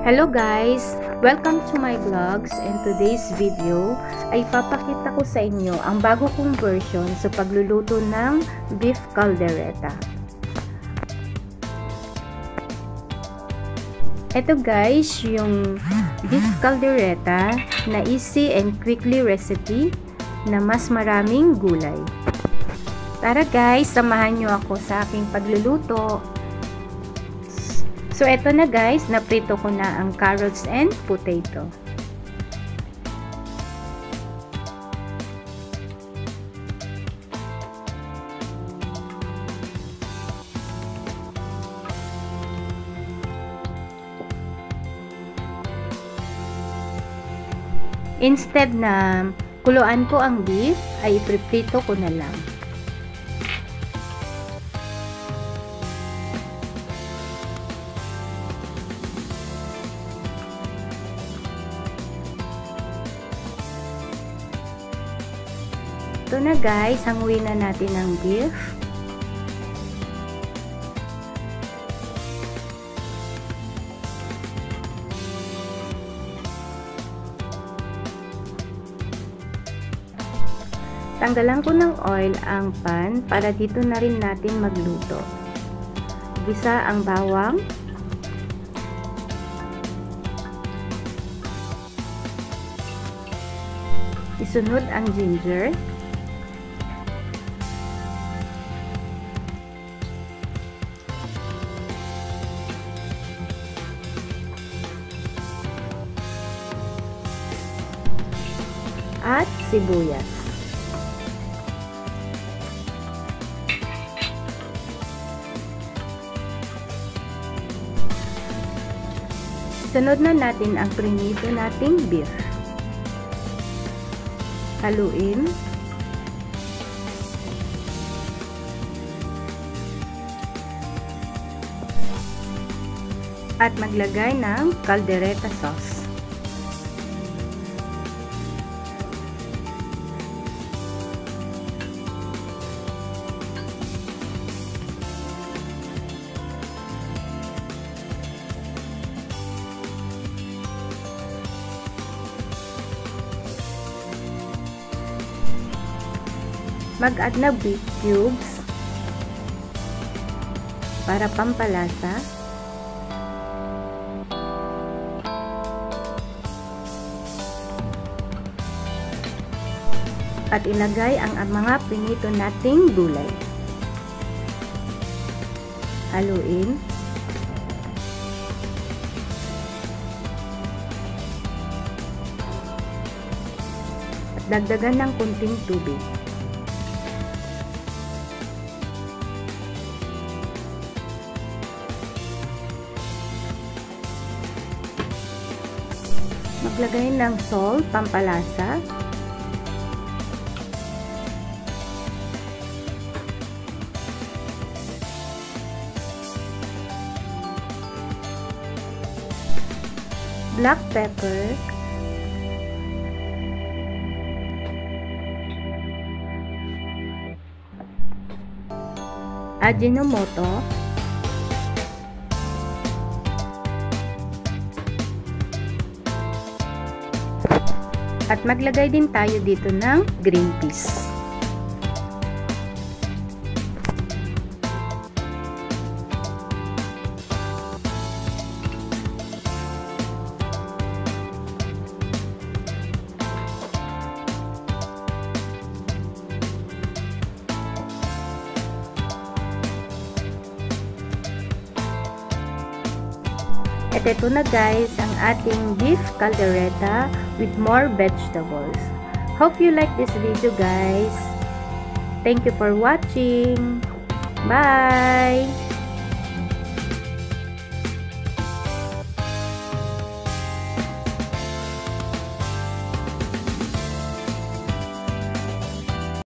Hello guys! Welcome to my vlogs, and today's video ay papakita ko sa inyo ang bago kong version sa pagluluto ng beef caldereta. Ito guys, yung beef caldereta na easy and quickly recipe na mas maraming gulay. Tara guys, samahan nyo ako sa aking pagluluto. So, eto na guys, naprito ko na ang carrots and potato. Instead na kuluan ko ang beef, ay iprito ko na lang. Ito na guys, hanguin na natin ang beef. Tanggalan ko ng oil ang pan para dito na rin natin magluto. Gisa ang bawang. Isunod ang ginger. At sibuyas. Sunod na natin ang prinito nating beef. Haluin. At maglagay ng caldereta sauce. Mag-add na beef cubes para pampalasa. At ilagay ang mga pinito nating gulay. Haluin. At dagdagan ng kunting tubig. Maglagay ng salt, pampalasa. Black pepper. Ajinomoto. At maglagay din tayo dito ng green peas. At ito na guys, ang ating beef caldereta with more vegetables. Hope you like this video guys. Thank you for watching. Bye!